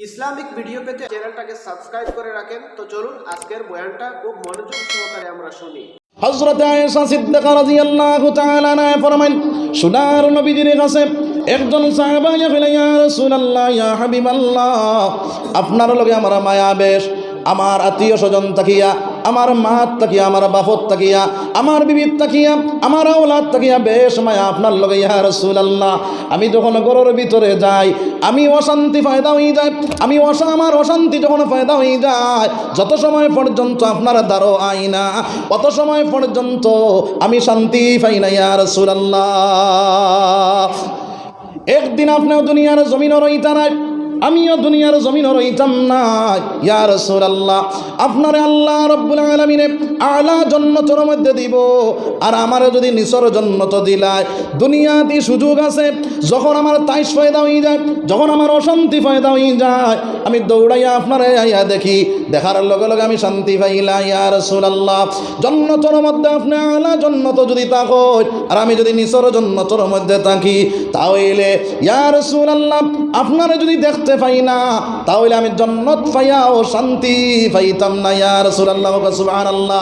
Islamic video পেতে চ্যানেলটাকে subscribe করে রাখেন। তো চলুন আজকের বয়ানটা খুব মনোযোগ সহকারে আমরা শুনি। হযরত আয়েশা সিদ্দিকা রাদিয়াল্লাহু তাআলা আনহা ফরমান, সোনার নবীজির কাছে একজন সাহাবা গেলেন, ইয়া রাসূলুল্লাহ, ইয়া হাবিবাল্লাহ, আপনার লগে আমার মায়া বেশ, আমার আত্মীয় স্বজন তাকিয়া, আমার মা তাকিয়া, আমার বাপত তাকিয়া, আমার বিবির তাকিয়া, আমার আওলাদ তাকিয়া বেশ মায়া আপনার লগে ইয়া রাসূলুল্লাহ। আমি যখন ঘরের ভিতরে যাই আমি অশান্তি ফায়দা হয়ে যায়, আমার অশান্তি যখন ফায়দা হয়ে যায়, যত সময় পর্যন্ত আপনার দ্বারো আইনা কত সময় পর্যন্ত আমি শান্তি পাই না ইয়া রাসূলুল্লাহ। একদিন আপনার দুনিয়ার জমিন রইতা নাই, আমিও দুনিয়ার জমিন রইতাম না ইয়া রাসূলুল্লাহ। আপনারে আল্লাহ রাব্বুল আলামিনে আলা জান্নাতের মধ্যে দিব, আর আমারে যদি নিসর জান্নাত দিলায়, দুনিয়াতে সুযোগ আছে যখন আমার তাইশ ফায়দা হয়ে যায়, যখন আমার অশান্তি ফায়দা হয়ে যায়, আমি দৌড়াইয়া আপনারে আইয়া দেখি, দেখার লগে লগে আমি শান্তি পাইলা ইয়া রাসূলুল্লাহ। জান্নাতের মধ্যে আপনি আলা জান্নাত যদি থাকেন আর আমি যদি নিসর জান্নাতের মধ্যে থাকি, তাহলে ইয়া রাসূলুল্লাহ আপনারে যদি দেখতে পাই না, তাহলে আমি জান্নাত পাইয়াও শান্তি পাইতাম না ইয়া রাসূলুল্লাহ। সুবহানাল্লাহ।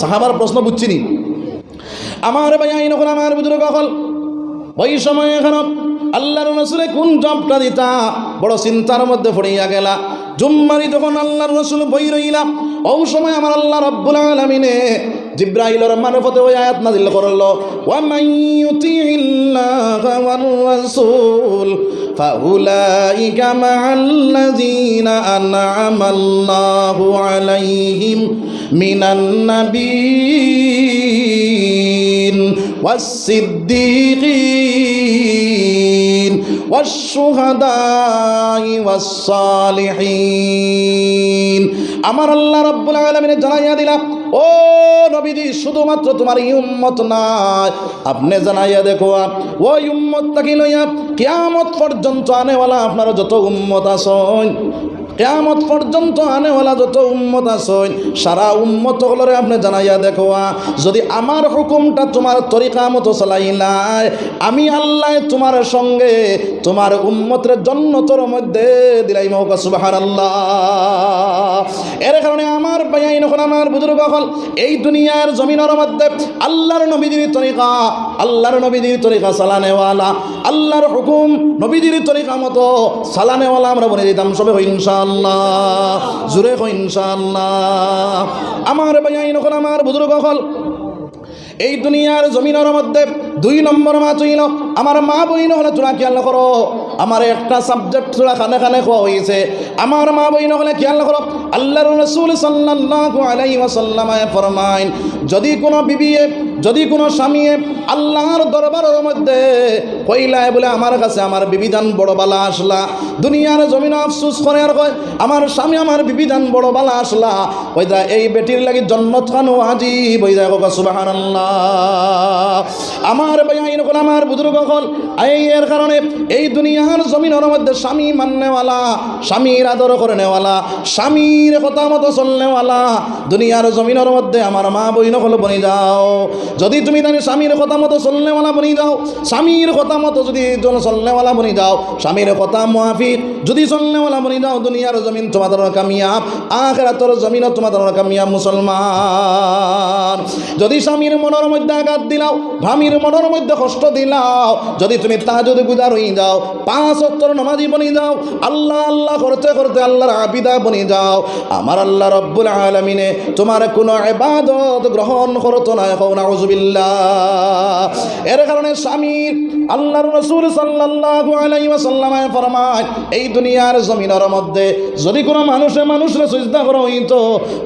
সাহাবার প্রশ্ন বুঝছিনি আমার ভাই আইন হল আমার বুজুর্গ হল ওই সময় এখন আল্লাহর রাসূলে কোন জবটা দিতা বড় চিন্তার মধ্যে পড়িয়া গেলা। জুম্মারি যখন আল্লাহর রাসূল বই রইলা, ওই সময় আমার আল্লাহ রাব্বুল আলামিনে জিব্রাইলের মারফতে ওই আয়াত নাযিল করলো, ওয়া মান ইউতিইল্লাহা ওয়ার রাসূল ফাউলাইকা মা'আল্লাযীনা আন'আমাল্লাহু আলাইহিম মিনান নাবিয়্যিন ওয়াস-সিদ্দীকিন ওয়াশ-শুহাদা'i ওয়াস-সালিহিন। আমার আল্লাহ রাব্বুল আলামিন জানাইয়া দিলা, ও নবীজি, শুধুমাত্র তোমার এই উম্মত নয়, আপনি জানাইয়া দেখো ওই উম্মতটাকে লইয়া কিয়ামত পর্যন্ত আনেওয়ালা আপনার যত উম্মত আছেন, কিয়ামত পর্যন্ত আনেওয়ালা যত উম্মত আছেন, সারা উম্মত হলরে আপনি জানাইয়া দেখো, যদি আমার হুকুমটা তোমার তরিকা মতো চালাইলাই, আমি আল্লাহ তোমার সঙ্গে তোমার উম্মতের জান্নাতের মধ্যে দিলাই। মৌকা সুবহানাল্লাহ। এর কারণে আমার ভাইয়াইন হল, আমার বুজুর্গ হল, এই দুনিয়ার জমিনের মধ্যে আল্লাহর নবীজির তরিকা, আল্লাহর নবীজির তরিকা চালানেওয়ালা, আল্লাহর হুকুম নবীজির তরিকা মতো চালানেওয়ালা আমরা বলে দিতাম সবে ইনশাআল্লাহ। জুড়ে হো ইনশাআল্লাহ। আমার ভাইয়াইন হল, আমার বুজুর্গ হল, এই দুনিয়ার জমিনের মধ্যে দুই নম্বর মা চইল আমার মা বইন হলে তোরা খেয়াল করো, আমার একটা সাবজেক্ট তোরা খানে খানে খাওয়া হয়েছে। আমার মা বইন হলে খেয়াল করো, আল্লাহর রাসূল সাল্লাল্লাহু আলাইহি ওয়াসাল্লাম ফরমাইন, যদি কোনো বিবিয়ে, যদি কোনো স্বামীয়ে আল্লাহর দরবারের মধ্যে কইলায় বলে আমার কাছে আমার বিবিধান বড় বালা আসলা, দুনিয়ার জমিন আফসোস করে আর কয় আমার স্বামী আমার বিবিধান বড় বালা আসলা, ওই দা এই বেটির লাগি জান্নাত খানো ওয়াজিব হই যায়। সুবহানাল্লাহ। আমার ভাইয়াইন হল, আমার বুজুর্গ হল, এর কারণে এই দুনিয়ার জমিনের মধ্যে স্বামী মাননেওয়ালা, স্বামীর আদর করে নেওয়ালা, স্বামীর কথা মতো চলনেওয়ালা দুনিয়ার জমিনের মধ্যে আমার মা বইন হল বনি যাও। যদি তুমি তাহলে স্বামীর কথা মতো চলনেওয়ালা বনি যাও, স্বামীর কথা মতো যদি চলনেওয়ালা বনি যাও, স্বামীর কথা মুআফিক যদি চলনেওয়ালা বনি যাও, দুনিয়ার জমিন তোমাদের কামিয়াব, আখিরাতের জমিনও তোমাদের কামিয়াব। মুসলমান, যদি স্বামীর মনের মধ্যে আঘাত দিলাও, স্বামীর মনের মধ্যে কষ্ট দিলাও, যদি তুমি তাহাজ্জুদ গুজার হয়ে যাও, 5 ওয়াক্ত নামাজি বনি যাও, আল্লাহ আল্লাহ করতে করতে আল্লাহর আবিদা বনি যাও, আমার আল্লাহ রাব্বুল আলামিনে তোমার কোনো ইবাদত গ্রহণ করত না। নাউযুবিল্লাহ। এর কারণে স্বামীর আল্লাহর রাসূল সাল্লাল্লাহু আলাইহি ওয়াসাল্লাম ফরমায়, এই দুনিয়ার জমিনের মধ্যে যদি কোনো মানুষের সিজদা করা হইতো,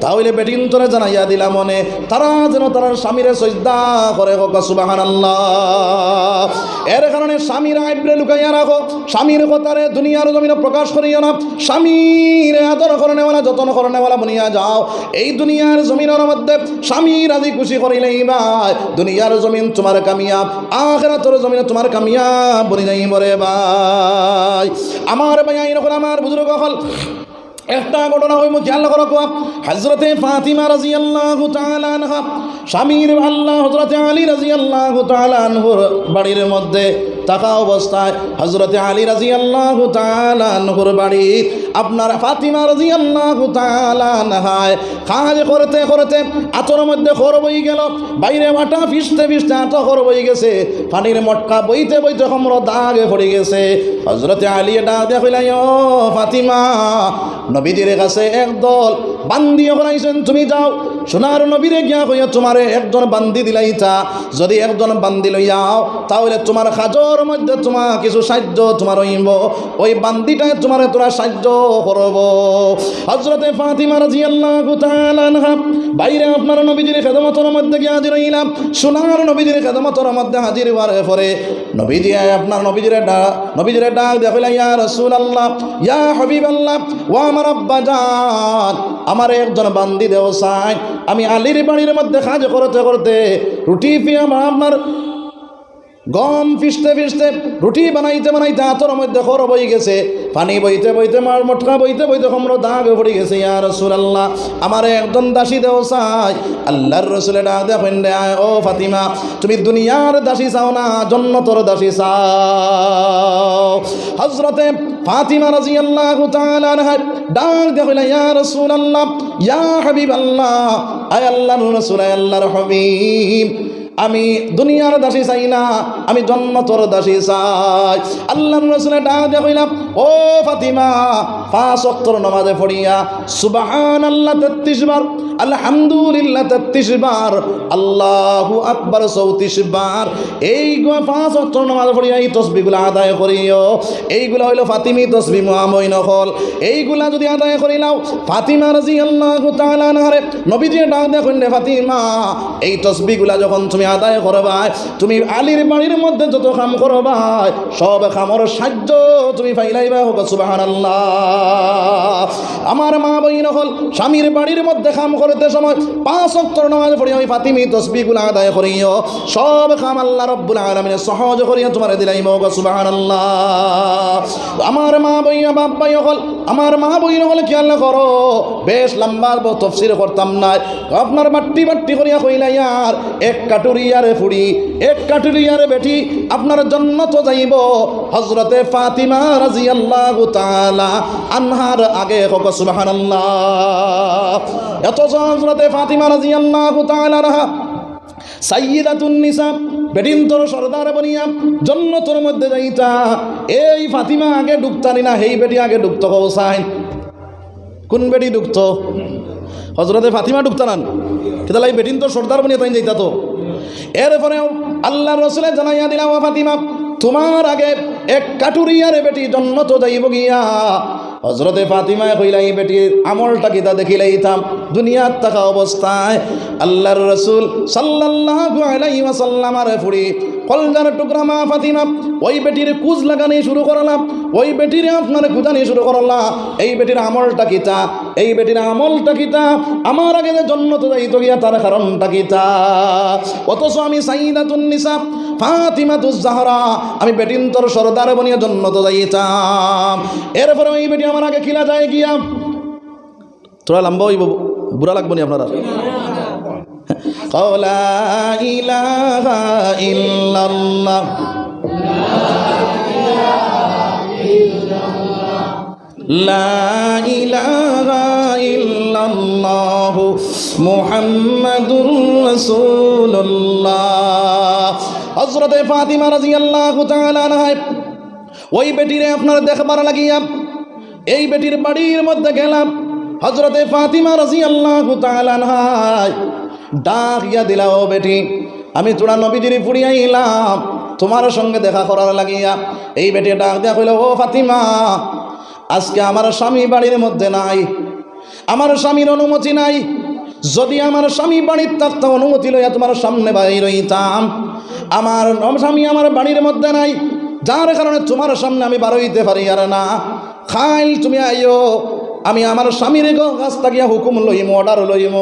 তাহলে বেটিন তোরে জানাইয়া দিলাম মনে তারা যেন তার স্বামীরে সিজদা করে। সুবহানাল্লাহ। এর কারণে স্বামীর আইব্রে লুকাইয়া রাখো, স্বামীর কথারে দুনিয়ার জমিনে প্রকাশ করিও না, স্বামীর আদর করনেওয়ালা যতন করনেওয়ালা বনিয়া যাও। এই দুনিয়ার জমিনের মধ্যে স্বামী রাজি খুশি করিলেই ভাই দুনিয়ার জমিন তোমার কামিয়াব, আখিরাতের জমিনে তোমার কামিয়াব বনি যাইব রে ভাই। আমার ভাই আইন হল, আমার বুজুর্গ হল, একটা ঘটনা হইব খেয়াল করো। হযরতে ফাতিমা রাদিয়াল্লাহু তাআলা আনহা স্বামীর আল্লাহ হযরতে আলী রাদিয়াল্লাহু তাআলা আনহুর বাড়ির মধ্যে থাকা অবস্থায় হযরতে আলী রাদিয়াল্লাহু তাআলা আনহুর বাড়ি আপনার ফাতিমা রাদিয়াল্লাহু তাআলা আনহায় কাজ করতে করতে আতর মধ্যে খর বই গেল, বাইরে মাটা ফিসতে ফিসতে আটো খর বই গেছে, পানির মটকা বইতে বইতে খমর দাগে পড়ে গেছে। হযরতে আলী ডাক দিয়া কইলেন, ও ফাতিমা, নবীদের কাছে একদল বান্দি হলাইছেন, তুমি যাও সোনার নবীরে গিয়া কইয়া তোমারে একজন বান্দি দিলাইতা, যদি একজন বান্দি লইয়াও তাহলে তোমার কাজর মধ্যে তোমার কিছু সাহায্য তোমার হইব, ওই বান্দিটায় তোমার তোরা সাহায্য করব। হযরতে ফাতিমা রাদিয়াল্লাহু তাআলা আনহা বাইরে আপনার নবীজির খেদমতের মধ্যে গিয়া হাজির হইলাম। সোনার নবীজির খেদমতের মধ্যে হাজির হওয়ার পরে নবীজি আপনার নবীজির ডাক দেখিলা, ইয়া রাসূলুল্লাহ, ইয়া হাবিবাল্লাহ, ওয়া আমার আব্বা জান, আমার একজন বান্দি দেও চাই। আমি আলীর বাড়ির মধ্যে কাজ করতে করতে রুটি পিয়া আপনার গম ফিসতে ফিসতে রুটি বানাইতে বানাইতে হাতের মধ্যে খর বই গেছে, পানি বইতে বইতে মার মটকা বইতে বইতে খমর দাগ পড়ে গেছে। ইয়া রাসূলুল্লাহ, আমার একজন দাসী দেও চাই। আল্লাহর রাসূলে ডাক দেখেন, ও ফাতিমা, তুমি দুনিয়ার দাসী চাও না, জান্নাতের দাসী চাও। হযরতে ফাতিমা রাদিয়াল্লাহু তাআলা আনহা ডাক দেখেন, ইয়া রাসূলুল্লাহ, ইয়া হাবিবাল্লাহ, আয় আল্লাহর রাসূল, আয় আল্লাহর হাবিব, আমি দুনিয়ার দাসী চাই না, আমি জান্নাতের দাসী চাই। আল্লাহর রাসূলের ডাক দিয়া কইলাম, ও ফাতিমা, 5 ওয়াক্তের নামাজে পড়িয়া সুবহানাল্লাহ 33 বার, আলহামদুলিল্লাহ 33 বার, আল্লাহু আকবার 34 বার, এই 5 ওয়াক্তের নামাজে পড়িয়া এই তাসবিহগুলো আদায় করিও। এইগুলা হইল ফাতিমি তাসবিহ মুআমইন হল। এইগুলা যদি আদায় করিলাও ফাতিমা রাদিয়াল্লাহু তাআলা আনহারে নবীজি ডাক দিয়া কইলেন, ফাতিমা, এই তাসবিহগুলা যখন তুমি আদায় করবাই, তুমি আলীর বাড়ির মধ্যে যত কাম করবাই সব কামর সাহায্য তুমি পাইলাইবা। হোক সুবহানাল্লাহ। আমার মা বইন হল স্বামীর বাড়ির মধ্যে কাম করতে সময় 5 ওয়াক্ত নামাজ পড়ি ওই ফাতিমি তাসবিহগুলো আদায় করিও, সব কাম আল্লাহ রাব্বুল আলামিন সহজ করিয়া তোমারে দিলাইব। হোক সুবহানাল্লাহ। আমার মা বইন বাপ্পাই হল, আমার মা বইন হল খেয়াল করো, বেশ লম্বা তাফসীর করতাম না, আপনার বাট্টি বাট্টি করিয়া কইলা, ইয়ার এক কাটুরিয়ারে ফুড়ি, এক কাটুরিয়ারে বেটি আপনার জান্নাত যাইব হযরতে ফাতিমা রাদিয়াল্লাহু তাআলা আনহার আগে। হোক সুবহানাল্লাহ। এত হযরতে ফাতিমা রাদিয়াল্লাহু তাআলা আনহা সাইয়্যিদাতুন নিসা, বেটিন তোর সরদার বনিয়া জান্নাতের মধ্যে যাইতা, এই ফাতিমা আগে ঢুকতানি না, এই বেটি আগে ঢুকতো। কৌসাইন কোন বেটি ঢুকতো? হযরতে ফাতিমা ঢুকতানান, কিন্তু এই বেটিন তোর সরদার বনিয়া তাই যাইতা। তো এরপরেও আল্লাহর রাসূলে জানাইয়া দিলা, ও ফাতিমা, তোমার আগে এক কাটুরিয়ারে বেটি জান্নাত যাইব গিয়া। হযরতে ফাতিমা কইলা, এই বেটির আমলটা কিতা দেখিলাইতাম দুনিয়ার থাকা অবস্থায়। আল্লাহর রাসূল সাল্লাল্লাহু আলাইহি ওয়াসাল্লামের ফুড়ি কলজার টুকরা মা ফাতিমা ওই বেটির কুজ লাগানি শুরু করলাম, ওই বেটির আপনার কুজানি শুরু করলাম। এই বেটির আমলটা কিতা, এই বেটির আমলটা কিতা, আমার আগে যে জান্নাত যাইত গিয়া তার কারণটা কিতা। অথচ আমি সাইয়্যিদাতুন নিসা ফাতিমাতুজ জাহরা, আমি বেটিন তোর সরদার বনিয়া জান্নাত যাইতাম। এরপরে ওই বেটি আমার আগে খিলা যায় গিয়া। তোরা লম্বা হইব, বুড়া লাগবো নি আপনারা? লা ইলাহা ইল্লাল্লাহ, লা ইলাহা ইল্লাল্লাহ মুহাম্মাদুর রাসূলুল্লাহ। হযরতে ফাতিমা রাদিয়াল্লাহু তাআলা আনহা ওই বেটিরে আপনার দেখবার লাগিয়া এই বেটির বাড়ির মধ্যে গেলাম। হযরতে ফাতিমা রাদিয়াল্লাহু তাআলা আনহা ডাক ইয়া দিলা, ও বেটি, আমি তোরা নবীজির ফুড়ি আইলাম তোমার সঙ্গে দেখা করার লাগিয়া। এই বেটি ডাক দিয়া কইল, ও ফাতিমা, আজকে আমার স্বামী বাড়ির মধ্যে নাই, আমার স্বামীর অনুমতি নাই। যদি আমার স্বামী বাড়ির থাকতো অনুমতি লইয়া তোমার সামনে বাড়ি রইতাম, আমার স্বামী আমার বাড়ির মধ্যে নাই, যার কারণে তোমার সামনে আমি বার হইতে পারি আর না। খাইল তুমি আইও, আমি আমার স্বামীর কাছ থেকে হুকুম লইম, অর্ডার লইম,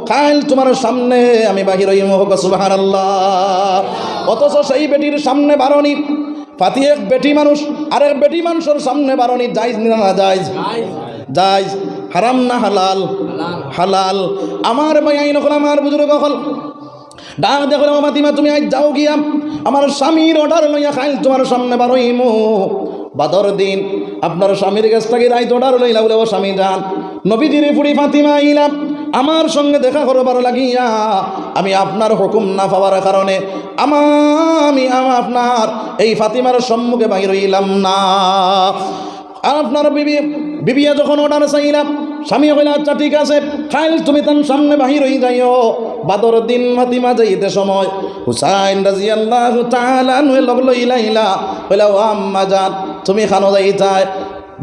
খাইল তোমার সামনে আমি বাহির হইম। হোক সুবহানাল্লাহ। অথচ সেই বেটির সামনে বারণি ফাতি, এক বেটি মানুষ আরেক বেটি মানুষের সামনে বারণি জায়েজ না জায়েজ? জায়েজ। হারাম না হালাল? হালাল। আমার ভাই আইন হল, আমার বুজুর্গ হল ডাক দেখো, ফাতিমা তুমি আজ যাও গিয়া আমার স্বামীর অর্ডার লইয়া খাইল তোমার সামনে বারইমু বাদর দিন আপনার স্বামীর কাছ থেকে রাইত অর্ডার লইলা বলে ও স্বামী যান নবীজির ফুড়ি ফাতিমা আইলাম আমার সঙ্গে দেখা করবার লাগিয়া আমি আপনার হুকুম না পাওয়ার কারণে আমি আপনার এই ফাতিমার সম্মুখে বাহির হইলাম না। আর আপনার বিবিয়া যখন অর্ডার চাইলাম স্বামী কইলা আচ্ছা ঠিক আছে খাইল তুমি তার সামনে বাহির হয়ে যাইও। বাদর দিন ফাতিমা যাইতে সময় হুসাইন রাদিয়াল্লাহু তাআলা আনহু লগ লইলা কইলা ও আম্মা জান তুমি খানো যাইতায়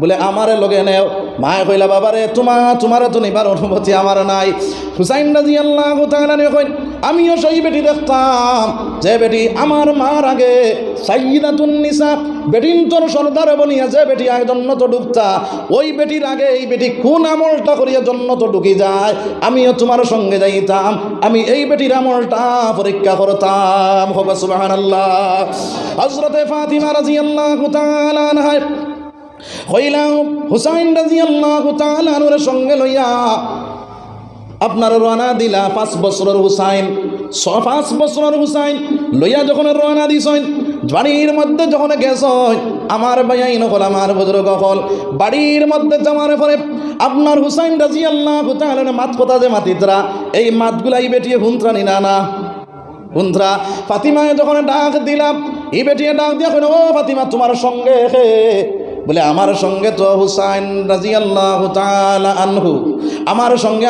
বলে আমারে লগে নেও। মায়ে কইলা বাবারে তোমার তো নিবার অনুমতি আমার নাই। হুসাইন রাদিয়াল্লাহু তাআলা কইন আমিও সেই বেটি দেখতাম যে বেটি আমার মার আগে সাইয়্যিদাতুন নিসা বেটিন তোর সর্দার বনিয়া যে বেটি আগে জন্নত ঢুকতা ওই বেটির আগে এই বেটি কোন আমলটা করিয়া জন্নত ঢুকি যায় আমিও তোমার সঙ্গে যাইতাম আমি এই বেটির আমলটা পরীক্ষা করতাম। সুবহানাল্লাহ। হযরতে ফাতিমা রাদিয়াল্লাহু তাআলা আনহা কইলা হুসাইন রাদিয়াল্লাহু তাআলা আনহুর সঙ্গে লইয়া আপনার রওনা দিলা 5 বছরের হুসাইন 5 বছরের হুসাইন লইয়া যখন রওনা দিছেন বাড়ির মধ্যে যখন গেছেন আমার ভাই নকল আমার বুজুর্গ হল বাড়ির মধ্যে যাওয়ার পরে আপনার হুসাইন রাদিয়াল্লাহু তাআলা মাত কথা যে মাতিতরা এই মাতগুলাই বেটিয়ে হুন্ত্রানি না হুন্ত্রা ফাতিমায় যখন ডাক দিলাম এই বেটিয়ে ডাক দিয়া কইল ও ফাতিমা তোমার সঙ্গে বলে আমার সঙ্গে তো হুসাইন রাদিয়াল্লাহু তাআলা আনহু আমার সঙ্গে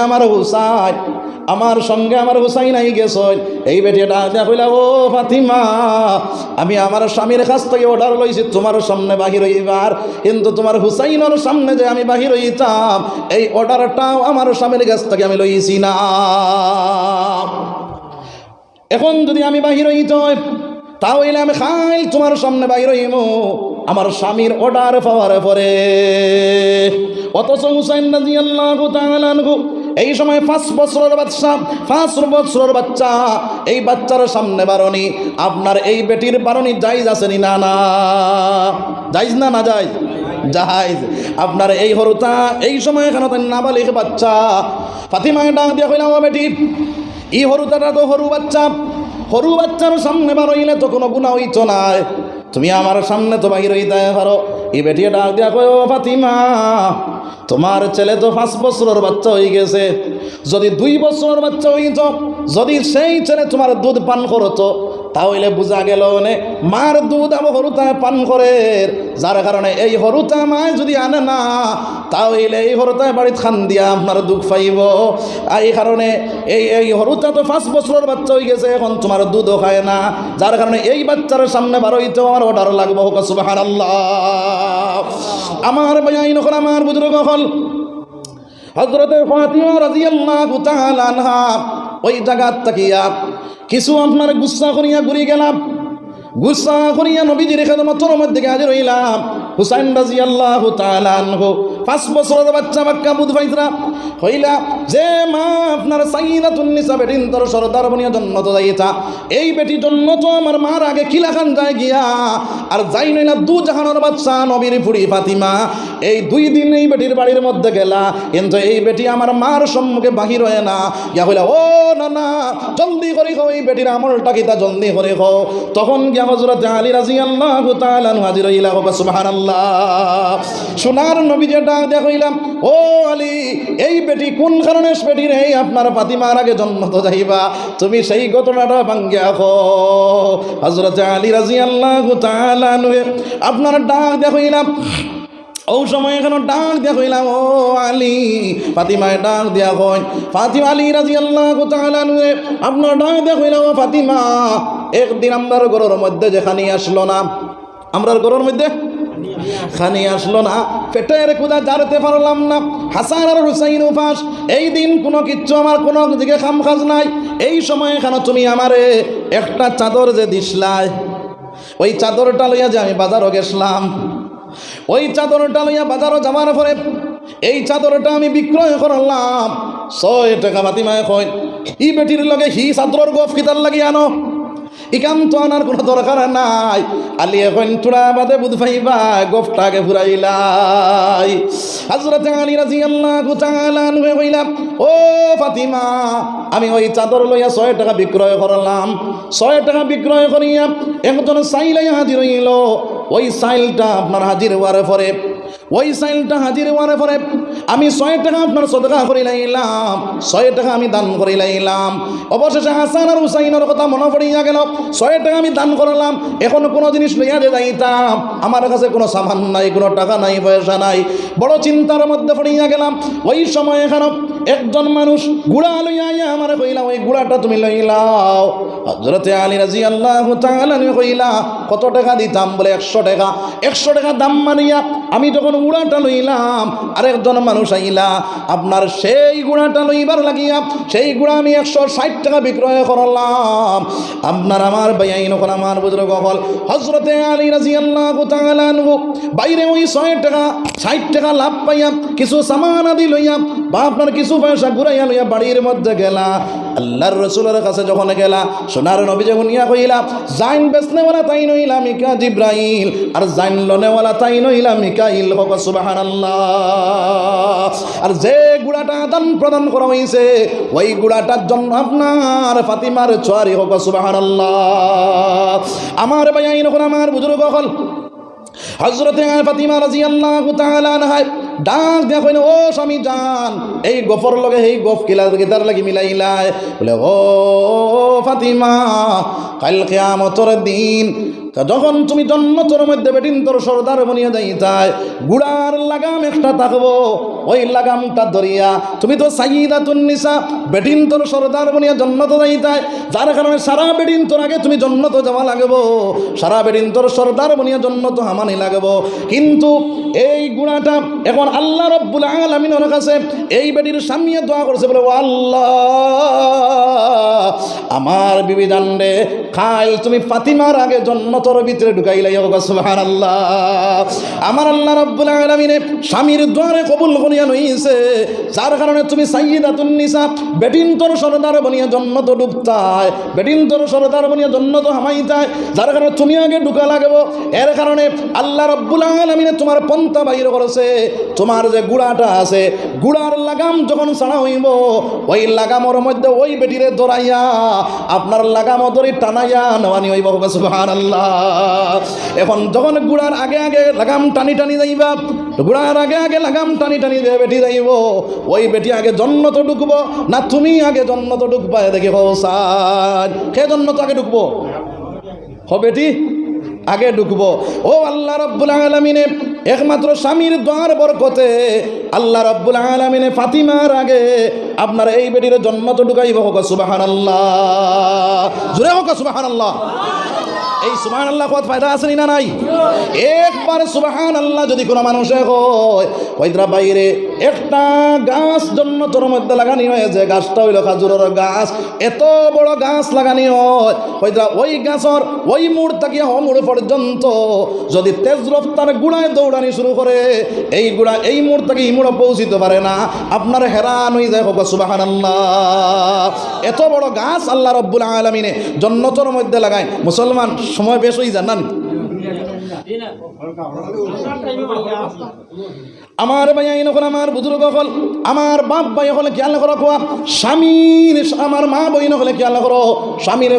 আমার হুসাইন আই গেছেন। এই বেটিটা দিয়া কইলা ও ফাতিমা আমি আমার স্বামীর কাছ থেকে অর্ডার লইছি তোমার সামনে বাহির হইবার কিন্তু তোমার হুসাইনের সামনে যে আমি বাহির হইতাম এই অর্ডারটাও আমার স্বামীর কাছ থেকে আমি লইছি না। এখন যদি আমি বাহির হইতে তাহলে আমি খাইল তোমার সামনে বাহির হইমু আমার স্বামীর অর্ডার পাওয়ার পরে। অথচ হুসাইন রাদিয়াল্লাহু তাআলা আনহু এই সময় 5 বছরের বাচ্চা এই বাচ্চার সামনে বারণী আপনার এই বেটির বারণী জায়েজ আছে নি না জায়েজ না জায়েজ। আপনার এই হরুতা এই সময় এখানে নাবালিগ বাচ্চা ফাতিমাকে ডাক দিয়া কইলা ও বেটি এই হরুতাটা তো হরু বাচ্চার সামনে বারইলে তো কোনো গুনাহ হইতো না তুমি আমার সামনে তো বাহির হইতে পারো। এই বেটিয়ে ডাক দিয়া কয় ও ফাতিমা তোমার ছেলে তো 5 বছরের বাচ্চা হয়ে গেছে যদি 2 বছরের বাচ্চা হইত যদি সেই ছেলে তোমার দুধ পান করতো তাহলে বোঝা গেল মার দুধ আবার হরুতা পান করে যার কারণে এই হরুতা মায় যদি আনে না তাহলে এই হরুতায় বাড়িতে খান দিয়া আপনার দুঃখ পাইব। এই কারণে এই হরুতা তো 5 বছরের বাচ্চা হয়ে গেছে এখন তোমার দুধও খায় না যার কারণে এই বাচ্চার সামনে বারইতেও আমার অর্ডার লাগবো। সুবহানাল্লাহ। আমার ভাই নখন আমার বুজুর্গ হল হযরতে ফাতিমা রাদিয়াল্লাহু তাআলা আনহা ওই জায়গা তাকিয়া কিছু আপনার গুসা করিয়া ঘুরি গেলাম গুসা করিয়া নবীজির খেদমতের মধ্যে হাজির হইলাম। হুসাইন রাদিয়াল্লাহু তাআলা আনহু 5 বছরের বাচ্চা বাক্কা বুধ ভাইতরা হইলা যে মা আপনার সাইয়্যিদাতুন নিসা বেটিন তোর সরদার বনিয়া জন্নত যাইতা এই বেটি জন্নত আমার মার আগে খিলাখান যায় গিয়া আর যাই নইলা দু জাহানের বাচ্চা নবীর ফুড়ি ফাতিমা এই 2 দিন এই বেটির বাড়ির মধ্যে গেলা কিন্তু এই বেটি আমার মার সম্মুখে বাহির হয় না গিয়া কইলা ও না জলদি করে খাও এই বেটির আমলটা কিতা জলদি করে খাও। তখন গিয়া হযরত আলী রাদিয়াল্লাহু তাআলা হাজির হইলা। সুবহানাল্লাহ। সোনার নবী যে ডাক দিয়া কইলাম ও আলী এই বেটি কোন কারণে বেটির এই আপনার ফাতিমার আগে জন্নত যাইবা তুমি সেই ঘটনাটা ভাঙ্গিয়া কও। হযরত আলী রাদিয়াল্লাহু তাআলা আপনার ডাক দিয়া কইলাম ও সময় এখানে ডাক দিয়া কইলাম ও আলী ফাতিমায় ডাক দিয়া কই ফাতিমা আলী রাদিয়াল্লাহু তাআলা আপনার ডাক দিয়া কইলাম ও ফাতিমা একদিন আমরার ঘরের মধ্যে যে খানি আসলো না আমরার ঘরের মধ্যে খানি আসলো না পেটের ক্ষুধা জারতে পারলাম না হাসান আর হুসাইন উপাস এই দিন কোনো কিচ্ছু আমার কোনো দিকে খাম খাজ নাই এই সময় এখানে তুমি আমারে একটা চাদর যে দিসলাই ওই চাদরটা লইয়া যে আমি বাজারও গেছিলাম ওই চাদরটা লইয়া বাজারও যাওয়ার পরে এই চাদরটা আমি বিক্রয় করলাম 6 টাকা। ফাতিমায় কই ই বেটির লগে হি চাদরের গফ কিতার লাগি আনো ইকাম তো আনার কোনো দরকার নাই আলী এখন তোরা বাদে বুধ ভাইবা গফটাকে ফুরাইলাই হযরত আলী রাদিয়াল্লাহু তাআলা আনহু কইলা, ও ফাতিমা, আমি ওই চাদর লইয়া 6 টাকা বিক্রয় করলাম। 6 টাকা বিক্রয় করিয়া একজন সাইলাই হাজির হইল। ওই সাইলটা আপনার হাজির হওয়ার পরে আমি 6 টাকা আপনার সদকা করিলাম, 6 টাকা আমি দান করিলাম। অবশেষে হাসান আর হুসাইনের কথা মনে পড়িয়া গেল। 6 টাকা আমি দান করলাম, এখন কোনো জিনিস লইয়া যে যাইতাম, আমার কাছে কোনো সামান নাই, কোনো টাকা নাই, পয়সা নাই। বড় চিন্তার মধ্যে পড়িয়া গেলাম। ওই সময় এখানে একজন মানুষ গুড়া লইয়া আইয়া আমার কইলা, ওই গুড়াটা তুমি লইলাও। হযরতে আলী রাদিয়াল্লাহু তাআলা কইলা, কত টাকা দিতাম? বলে 100 টাকা। 100 টাকা দাম মানিয়া আমি যখন গুড়াটা লইলাম, আরেকজন মানুষ আইলা আপনার সেই গুড়াটা লইবার লাগিয়া সেই গুড়া আমি 160 টাকা বিক্রয় করলাম। আপনার আমার ভাইয়াইন হল, আমার বুজুর্গ হল, হযরতে আলী রাদিয়াল্লাহু তাআলা আনহু বাইরে ওই 60 টাকা লাভ পাইয়া কিছু সামান আদি লইয়া বা আপনার কিছু পয়সা ঘুরাইয়া লইয়া বাড়ির মধ্যে গেলা। আল্লাহর রাসূলের কাছে যখন গেলা, সোনার নবী যখন ইয়া কইলা, জাইন বেচনেওয়ালা তাই নইলা মিকা জিব্রাইল, আর জাইন লনেওয়ালা তাই নইলা মিকাইল। হোক সুবহানাল্লাহ। আর যে গুড়াটা দান প্রদান করা হয়েছে, ওই গুড়াটার জন্য আপনার ফাতিমার ছোয়ারি। হোক সুবহানাল্লাহ। আমার ভাইয়াইন হল, আমার বুজুর্গ হল, হযরতে ফাতিমা রাদিয়াল্লাহু তাআলা আনহা ডাক দিয়া কইন, ও স্বামী জান, এই গফর লগে এই গফ কিলার লাগি মিলাইলাই। বলে, ও ফাতিমা, কাল কিয়ামতের দিন যখন তুমি জন্নতের মধ্যে বেটিন তোর সর্দার বনিয়া যাইতাই, গুড়ার লাগাম একটা থাকবো, ওই লাগামটা ধরিয়া তুমি তো সাইয়্যিদাতুন নিসা, বেটিন তোর সর্দার বনিয়া জন্নত যাইতাই, যার কারণে সারা বেটিন তোর আগে তুমি জন্নত যাওয়া লাগবো, সারা বেটিন তোর সর্দার বনিয়া জন্নত হামানি লাগবো। কিন্তু এই গুড়াটা এখন আল্লাহ রব্বুল আলামিনের কাছে এই বেটির সামনে দোয়া করছে, বলে, ও আল্লাহ, আমার বিবি জানরে খাই তুমি ফাতিমার আগে জন্নতর ভিতরে ঢুকাইলাই। সুবহানাল্লাহ। আমার আল্লাহ রাব্বুল আলামিনে স্বামীর দোয়ারে কবুল করিয়া লইছে, যার কারণে তুমি সাইয়্যিদাতুন নিসা, বেটিন তোর সরদার বনিয়া জন্নত ঢুকতায়, বেটিন তোর সরদার বনিয়া জন্নত হামাইতায়, যার কারণে তুমি আগে ঢুকা লাগবো। এর কারণে আল্লাহ রাব্বুল আলামিনে তোমার পন্থা বাইর করেছে। তোমার যে গুড়াটা আছে, গুড়ার লাগাম যখন ছাড়া হইব, ওই লাগামর মধ্যে ওই বেটিরে ধরাইয়া আপনার লাগাম ধরে টানাইয়া নেওয়ানি হইব। সুবহানাল্লাহ। এখন যখন গুড়ার আগে আগে লাগাম টানি টানি যাইবা, গুড়ার আগে আগে লাগাম টানি টানি বেটি যাইব, ওই বেটি আগে জন্নত ঢুকবো না তুমি আগে জন্নত ঢুকবা? দেখি হোসান, কে জন্নত আগে ঢুকবো? বেটি আগে ঢুকবো। ও আল্লাহ রাব্বুল আলামিনে একমাত্র স্বামীর দোয়ার বরকতে আল্লাহ রাব্বুল আলামিনে ফাতিমার আগে আপনার এই বেটির জন্নত ঢুকাইব। হোক সুবহানাল্লাহ। জোরে হোক সুবহানাল্লাহ। এই সুবহানাল্লাহ কত ফায়দা আছে না নাই? একবার সুবহানাল্লাহ যদি কোনো মানুষে হয়, কইরা বাইরে একটা গাছ জন্নতের মধ্যে লাগানি হয়েছে, গাছটা হইল খাজুরের গাছ। এত বড় গাছ লাগানি হয়, কইরা ওই গাছর ওই মুড় তাকিয়া মুড় পর্যন্ত যদি তেজ রফতার গুড়ায় দৌড়ানি শুরু করে, এই গুড়া এই মুড় তাকে এই মুড়ে পৌঁছিতে পারে না, আপনার হেরান হয়ে যায়। হোক সুবহানাল্লাহ। এত বড় গাছ আল্লাহ রাব্বুল আলামিনে জন্নতের মধ্যে লাগায়। মুসলমান সময় বেশ হয়ে যান না? আমার ভাই হল, আমার বুজুর্গ হল, আমার বাপ ভাই হলে খেয়াল করো, কোয়া স্বামীর, আমার মা বইন হলে খেয়াল করো, স্বামীর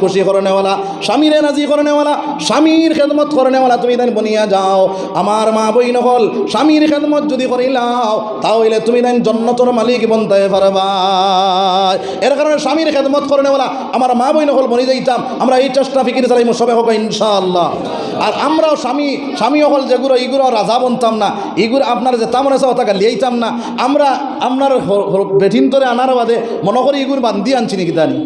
খুশি করে নেওয়ালা, স্বামীরে রাজি করে নেওয়ালা, স্বামীর খেদমত করে নেওয়ালা তুমি তাই বনিয়া যাও। আমার মা বইন হল, স্বামীর খেদমত যদি করিলাও, তাহলে তুমি তাই জন্নতর মালিক বনতে পারবা। এর কারণে স্বামীর খেদমত করে নেওয়ালা আমার মা বইন হল বনি যাইতাম। আমরা এই চেষ্টা ফিকির চালাই সবে হোক ইনশাআল্লাহ। আর আমরাও স্বামী হল যেগুলো এগুলো রাজা বনতাম না, এগুলো আপনার যে তামরা চাও তাকে লিয়াইতাম না। আমরা আপনার বেঠিন তরে আনার বাদে মনে করি এগুলো বান্ধি আনছি নাকি জানি,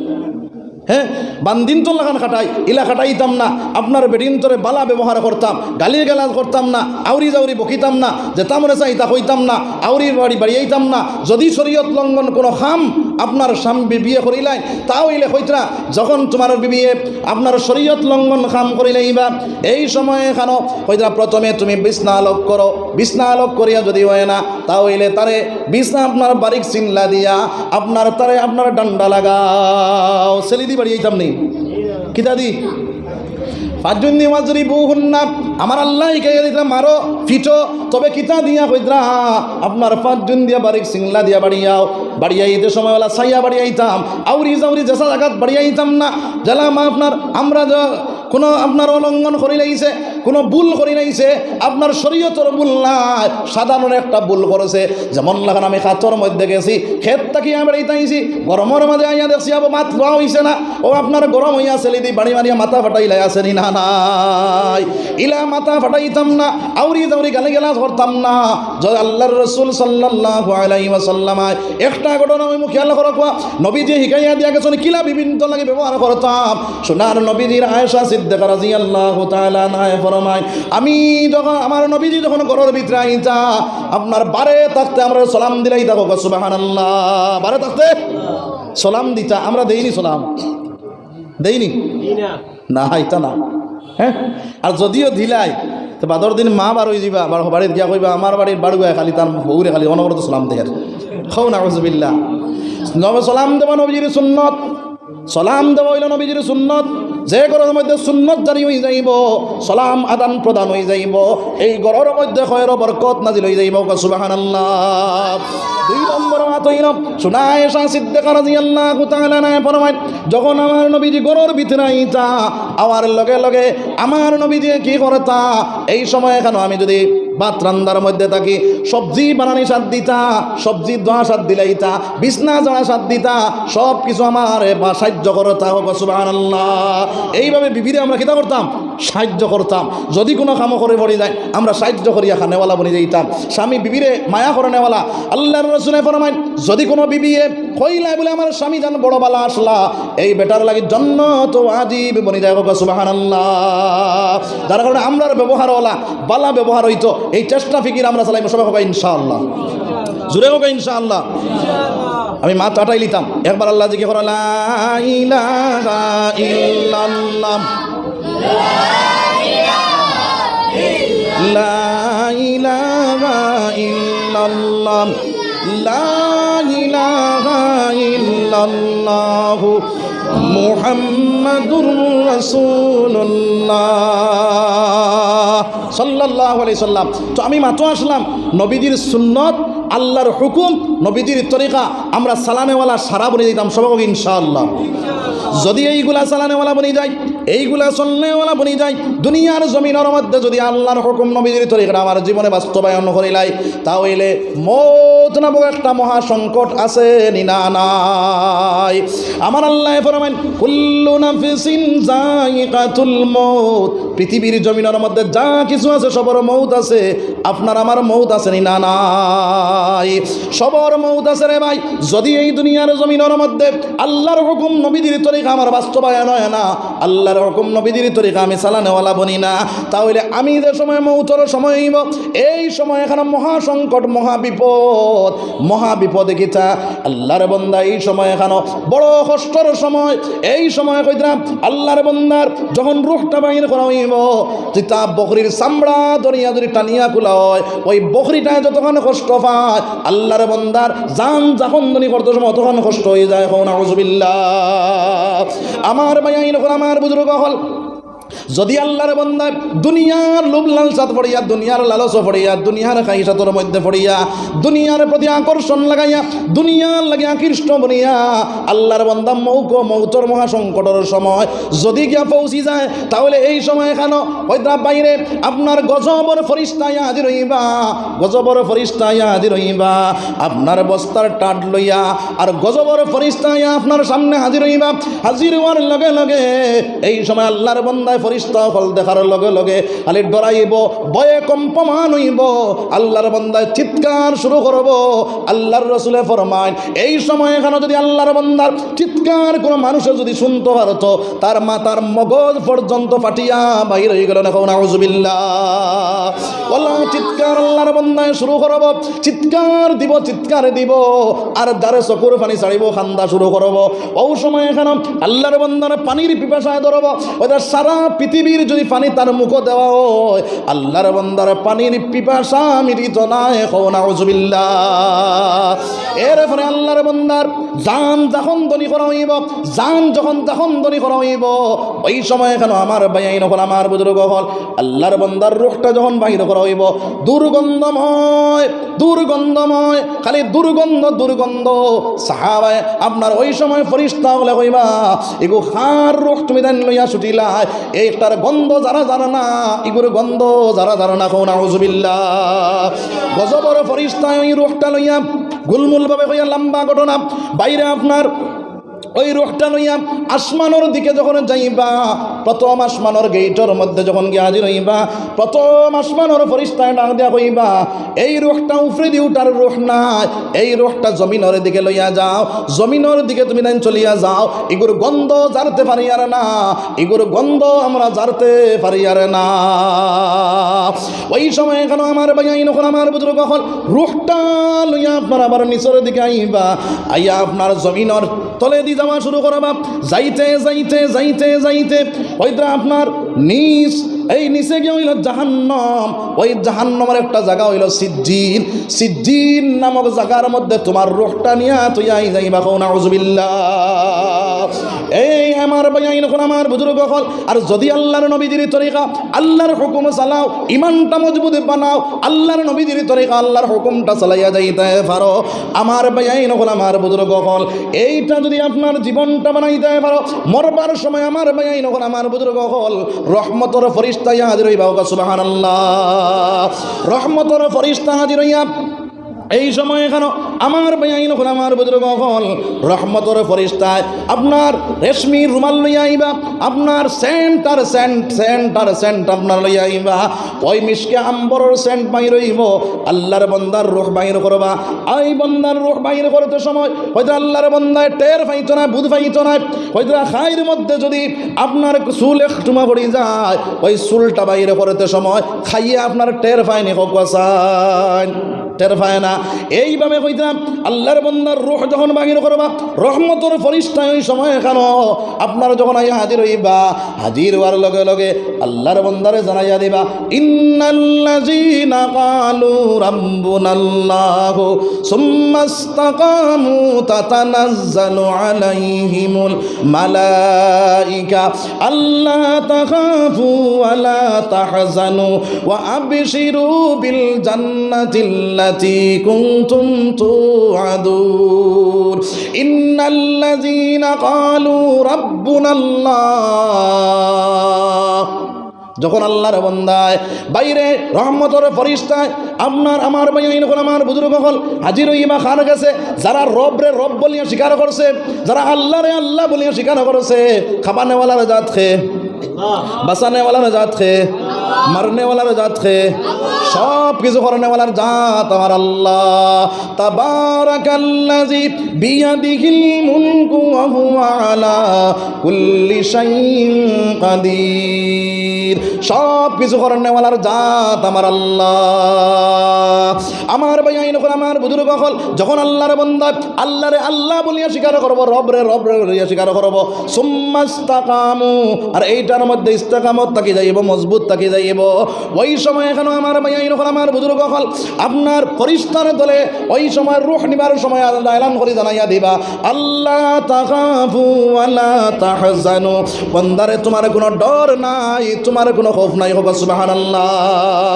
হ্যাঁ বান্দিন তো লাগান খাটাই ইলা খাটাইতাম না। আপনার বেডিন তোরে বালা ব্যবহার করতাম, গালির গালাজ করতাম না, আউরি জাউরি বকিতাম না, যেতাম রে চাইতা হইতাম না, আউরির বাড়ি বাড়িয়াইতাম না। যদি শরীয়ত লঙ্ঘন কোনো খাম আপনার স্বামী বিয়ে করিলাই, তা হইলে হইতরা যখন তোমার বিয়ে আপনার শরীয়ত লঙ্ঘন খাম করিলাইবা, এই সময়ে খানো হইতরা প্রথমে তুমি বিছনা আলোক করো, বিছনা আলোক করিয়া যদি হয় না, তা হইলে তারে বিছনা আপনার বারিক চিনলা দিয়া আপনার তারে আপনার ডান্ডা লাগাও। সেলিদি বাড়িয়েইতাম নেই কিতা দি ফাজুন্দি মাজরি বুহুন্না আমার আল্লাহ কে দিলাম মারো ফিটো তবে কিতা দিয়া কইদ্রা আপনার ফাজুন দিয়া বারিক সিংলা দিয়া বাড়িয়াও বাড়িয়াইতে সময়ওয়ালা সাইয়া বাড়িয়াইতাম আউরি জাউরি জেসা জায়গাত বাড়িয়াইতাম না জ্বালাম আপনার আমরা কোনো আপনার অলঙ্ঘন করি লাইছে কোনো ভুল করি লাইছে আপনার শরীয়তর ভুল নাই সাধারণ একটা ভুল করেছে যেমন লাগান আমি খাতর মধ্যে গেছি ক্ষেত তাকি আমি বেড়াইতাইছি গরমের মাঝে আইয়া দেখছি আবার মাত লোয়া হইছে না ও আপনার গরম হইয়া ছেলে দি বাড়ি মারিয়া মাথা ফাটাইলাই আসেনি না নাই ইলা মাথা ফাটাইতাম না আউরি দাউরি গালি গেলা করতাম না যদি আল্লাহর রসুল সাল্লাল্লাহু আলাইহি ওয়াসাল্লাম একটা ঘটনা আমি খেয়াল করো নবীজি শিখাইয়া দিয়া গেছেন কিলা বিভিন্ন লাগে ব্যবহার করতাম সোনার নবীজির আয়েশা সিদ্দিকা রাদিয়াল্লাহু তাআলা আনহা ফরমায় আমি যখন আমার নবীজি যখন ঘরের ভিতরে আইতা আপনার বারে থাকতে আমরা সালাম দিলাই থাকো সুবহানাল্লাহ বারে থাকতে সালাম দিতা আমরা দেইনি সালাম দেইনি না এটা না হ্যাঁ আর যদিও দিলাই তো বাদর দিন মা বার হয়ে যাবা আবার বাড়ির গিয়া কইবা আমার বাড়ির বাড়ুয়া খালি তার বউরে খালি অনবরত সালাম দেয়ার খাও না আউযুবিল্লাহ নবে সালাম দেবা নবীজির সুন্নত সালাম দেওয়া হইল নবীজির সুন্নত যে ঘরের মধ্যে সুন্নত জারি হয়ে যাইব সালাম আদান প্রদান হয়ে যাইব এই ঘরের মধ্যে খয়র বরকত নাজিল হয়ে যাইব সুবহানাল্লাহ দুই নম্বর মাত হইল শুনা আয়েশা সিদ্দিকা রাদিয়াল্লাহু তাআলা আনহা ফরমায় যখন আমার নবীজি ঘরের ভিতরে আইতা আমার লগে লগে আমার নবীজি কি করতা এই সময় এখানে আমি যদি ভাত রান্দার মধ্যে থাকি সবজি বানানি সাথ দিতা সবজি দোয়া সাথ দিলাইতা বিছনা জড়া সাথ দিতা সব কিছু আমার সাহায্য করতা হোক সুবহানাল্লাহ এইভাবে বিবিরে আমরা কিতা করতাম সাহায্য করতাম যদি কোনো কাম করে পড়ে যায় আমরা সাহায্য করিয়া খানেওয়ালা বনে যাইতাম স্বামী বিবিরে মায়া করে নেওয়ালা আল্লাহর রাসূলে ফরমায় যদি কোনো বিবিয়ে কইলাই বলে আমার স্বামী জান বড় বালা আসলা এই বেটার লাগি জান্নাত ওয়াজিব বনে যায় হোক সুবহানাল্লাহ যার কারণে আমরার ব্যবহার ওলা বালা ব্যবহার হইতো এই চেষ্টা ফিকির আমরা চালাইব সবাই হবে ইনশাআল্লাহ জুড়ে হোক ইনশাআল্লাহ আমি মা টাটাই লিতাম একবার আল্লাহ জিকে করা লা ইলাহা ইল্লাল্লাহ লা ইলাহা ইল্লাল্লাহ লা ইলাহা ইল্লাল্লাহ মুহাম্মাদুর রাসূলুল্লাহ সাল্লাল্লাহু আলাইহি সাল্লাম। তো আমি মাত্র আসলাম নবীজির সুন্নত আল্লাহর হুকুম নবীজির তরিকা আমরা সালানেওয়ালা সারা বনে দিতাম সবাই ইনশাআল্লাহ। যদি এইগুলা সালানেওয়ালা বনে যায় এইগুলা চলনেওয়ালা বনে যায় দুনিয়ার জমিনের মধ্যে যদি আল্লাহর হুকুম নবীজির তরিকা আমার জীবনে বাস্তবায়ন করিলাই তাহলে মৌত নামক একটা মহা সংকট আছে না নাই। আমার আল্লাহ ফরমান কুল্লু নাফসিন যায়িকাতুল মউত পৃথিবীর জমিনের মধ্যে যা কিছু আছে সবার মৌত আছে আপনার আমার মৌত আছে না নাই সবার মৌত আছে রে ভাই। যদি এই দুনিয়ার জমিনের মধ্যে আল্লাহর হুকুম নবীজির তরিকা আমার বাস্তবায়ন হয় না আল্লাহর হুকুম নবীজির তরিকা আমি চালানেওয়ালা বনি না তাহলে আমি যে সময় মৌতর সময় হইব এই সময় এখানে মহাসংকট মহাবিপদ গীতা আল্লাহর বন্দা এই সময় এখানে বড় কষ্টর সময় এই সময় কইতাম আল্লাহর বন্দার যখন রূহটা বাইর করা হইব যেটা বকরির চামড়া দরিয়া যদি টানিয়া খোলা হয় ওই বকরিটায় যতক্ষণ কষ্ট পায় আল্লাহর বন্দার জান যখন দনি করতে সময় তখন কষ্ট হয়ে যায় এখন আউযুবিল্লাহ। আমার ভাই আমার বুজুর্গ হল যদি আল্লাহর বান্দা দুনিয়ার লোভ লালসাত পড়িয়া দুনিয়ার লালস পড়িয়া দুনিয়ার খাইসাতর মধ্যে পড়িয়া দুনিয়ার প্রতি আকর্ষণ লাগাইয়া দুনিয়ার লাগে আকৃষ্ট বনিয়া আল্লাহর বান্দা মৌতর মহাসংকটের সময় যদি গিয়া পৌঁছি যায় তাহলে এই সময় এখানে হয়তো বাইরে আপনার গজবর ফরিস্তায় হাজির হইবা গজবর ফরিস্তায় হাজির হইবা আপনার বস্তার টাট লইয়া আর গজবর ফরিস্তায় আপনার সামনে হাজির হইবা হাজির হওয়ার লগে লগে এই সময় আল্লাহর বান্দা ফরিস্তা ফল দেখার লগে লগে খালি ডরাইব ভয়ে কম্পমান হইব আল্লাহর বান্দায় চিৎকার শুরু করব। আল্লাহর রাসূলে ফরমায় এই সময় এখানে যদি আল্লাহর বান্দার চিৎকার কোনো মানুষের যদি শুনতে পারত তার মাথার মগজ পর্যন্ত ফাটিয়া বাইরে হয়ে গেল না নাউযুবিল্লাহ। ওলা চিৎকার আল্লাহর বান্দায় শুরু করব চিৎকার দিব আর যারে চকুর পানি ছাড়িব খান্দা শুরু করব। ওই সময় এখানে আল্লাহর বান্দার পানির পিপাসায় ধরব ওইটা সারা পৃথিবীর যদি পানি তার মুখ দেওয়া হয় আল্লাহর বান্দার পানির পিপাসা মিটিত না। নাউজুবিল্লাহ। এরপরে আল্লাহর বান্দার জান যখন দনি করা হইব, জান যখন দনি করা হইব, ওই সময় কেন আমার ভাই নকল আমার বুজুর্গ হল আল্লাহর বান্দার রূহটা যখন বাহির করা হইব দুর্গন্ধময় খালি দুর্গন্ধ সাহাবায়ে আপনার ওই সময় ফেরেশতা বলে কইবা এগো খার রূহ তুমি দেন লইয়া ছুটিলা এইটার গন্ধ যারা জানা না এগুর গন্ধ যারা জানা না কও নাউজুবিল্লাহ। গজবর ফেরেশতা ওই রূহটা লইয়া গুলমুল ভাবে কইয়া লম্বা ঘটনা বাইরে আপনার ওই রূহটা লইয়া আসমানের দিকে যখন যাইবা, প্রথম আসমানের গেইটের মধ্যে যখন গিয়ে হাজির হইবা, প্রথম আসমানের ফেরেশতায় ডাক দিয়া কইবা এই রূহটা উপরে দিয়ে উঠার রূহ না, এই রূহটা জমিনের দিকে লইয়া যাও, জমিনের দিকে তুমি দেন চলিয়া যাও, এগুর গন্ধ জারতে পারি আর না, এগুর গন্ধ আমরা জারতে পারি আর না। ওই সময় কেন আমার ভাই নখন আমার বুজুর্গ হল রূহটা লইয়া আপনার আবার নিচের দিকে আইবা, আইয়া আপনার জমিনের তলে দিয়ে যাওয়া শুরু করবা, যাইতে ওইটা আপনার নিচ এই নিচে গিয়ে হইল জাহান্নাম, ওই জাহান্নামের একটা জায়গা হইল সিজ্জিন নামক জায়গার মধ্যে তোমার রূহটা নিয়া তুই আই যাইবা কও নাউজুবিল্লাহ। এই আমার ভাই নখন আমার বুজুর্গ হল আর যদি আল্লাহর নবীদের তরিকা আল্লাহর হুকুম চালাও, ইমানটা মজবুত বানাও, আল্লাহর নবীদের তরিকা আল্লাহর হুকুমটা চালাইয়া যাইতে পারো, আমার ভাই নখন আমার বুজুর্গ হল এইটা যদি আপনার জীবনটা বানাইতে পারো, মরবার সময় আমার ভাই নখন আমার বুজুর্গ হল রহমতের ফেরেশতা হাজির হইবা, সুবহানাল্লাহ। রহমতের ফেরেশতা হাজির হইয়া এই সময় কেন আমার ভাই নখন আমার বুজুর্গ হল রহমতের ফেরেশতায় আপনার রেশমির রুমাল লইয়া আইবা, আপনার সেন্ট আপনার লইয়া আইবা, ওই মিশকে আম্বরের সেন্ট বাইর হইব, আল্লাহর বান্দার রূহ বাইর করবা, এই বান্দার রূহ বাইর করতে সময় হয়তো আল্লাহর বান্দায় টের পাইতো না, বুঝ পাইতো না, হয়তো খাইর মধ্যে যদি আপনার চুল একটুমা পড়ি যায়, ওই চুলটা বাইরে করতে সময় খাইয়ে আপনার টের পায়নি, টের পায় না। এইভাবে কইতাম আল্লাহর বান্দার রূহ যখন বাহির করবা রহমতের ফেরেশতা ওই সময় কেন আপনার যখন আইয়া হাজির হইবা, হাজির হওয়ার লগে লগে আল্লাহর বান্দারে জানাইয়া দিবা ইন্নাল্লাযীনা ক্বালু রাব্বুনাল্লাহু সুম্মা ইসতাকামু তাতানাজ্জালু আলাইহিমুল মালাইকা আল্লা তাখাফু ওয়া লা তাহজানু ওয়া আবশিরু বিল জান্নাতিল্লাতী কুনতুম তুআদুন ইন্নাল্লাযীনা ক্বালু রাব্বুনাল্লাহ। যখন আল্লাহর বান্দায় বাইরে রহমতের ফেরেশতায় আপনার আমার ভাই নখন আমার বুজুর্গ হল হাজির হইবা খার গেছে, যারা রবরে রব বলিয়া স্বীকার করছে, যারা আল্লাহরে আল্লাহ বলিয়া স্বীকার করছে, খাবানে ওয়ালার জাত খে, বাঁচানে ওয়ালার জাত খে, মারনে ওয়ালার জাত খে, সব কিছু করনে ওয়ালার জাত আমার আল্লাহ। তাবারাকাল্লাযী বিয়াদিহিল মুলকু ওয়া হুয়া আলা কুল্লি শাইইন কাদির, সব কিছু করনে ওয়ালার জাত আমার আল্লাহ। আমার ভাই নখন আমার বুজুর্গ হল যখন আল্লাহর বান্দা আল্লাহরে আল্লাহ বলিয়া স্বীকার করব, রবরে বলিয়া স্বীকার করব, সুম্মা ইসতাকামু আর এইটার মধ্যে ইস্তেকামত থাকি যাইব, মজবুত থাকি যাইব, ওই সময় এখানে আমার ভাই নখন আমার বুজুর্গ হল আপনার ফেরেশতার দলে ওই সময় রূহ নিবার সময় এলান করে জানাইয়া দিবা আল্লাহ তাখাফু ওয়া লা তাহজানু, বান্দারে তোমার কোনো ডর নাই, তোমার কোনো খৌফ নাই, হোক সুবহানাল্লাহ।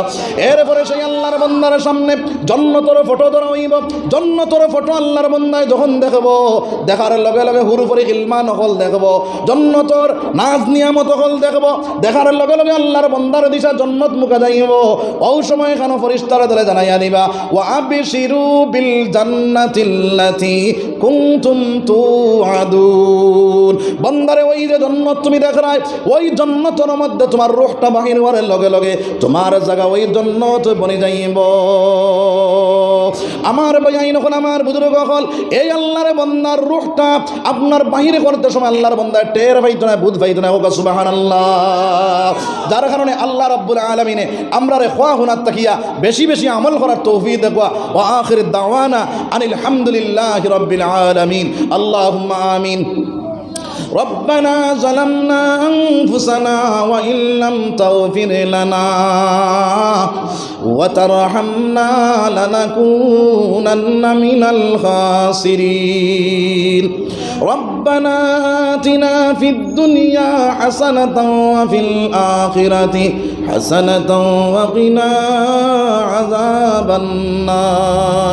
এরপরে সেই আল্লাহর বান্দার সামনে জান্নাতের ফটো ধরা হইব, জান্নাতের ফটো আল্লাহর বান্দায় যখন দেখব, দেখার লগে লগে হুরু পরি খিলমান হল দেখব, জান্নাতের নাজ নিয়ামত হল দেখব, দেখার লগে লগে আল্লাহর বান্দার দিশা জান্নাত মুখে যাইব, ওই সময় কেন ফেরেশতারা দলে জানাইয়া দিবা ওয়া আবশিরু বিল জান্নাতিল্লাতী কুনতুম তুআদুন, বান্দারে ওই যে জান্নাত তুমি দেখরাই, ওই জান্নাতের মধ্যে তোমার রূহটা বাহির হওয়ার লগে লগে তোমার জায়গা ওই জান্নাত বনে যাইব। আমার ভাই নখন আমার বুজুর্গ হল এই আল্লাহর বান্দার রূহটা আপনার বাহির করতে সময় আল্লাহর বান্দা টের পাইতো না, বুঝ পাইতো না, হোক সুবহানাল্লাহ। যার কারণে আল্লাহ রাব্বুল আলামিনে আমরা রে খোয়া হুনাত তাকিয়া বেশি বেশি আমল করার তৌফিক দেওয়া। ওয়া আখির দাওয়ানা আনিল হামদুলিল্লাহি রাব্বিল আলামিন, আল্লাহুম্মা আমিন। ربنا ظلمنا أنفسنا وإن لم تغفر لنا وترحمنا لنكونن من الخاسرين ربنا آتنا في الدنيا حسنة وفي الآخرة حسنة وقنا عذاب النار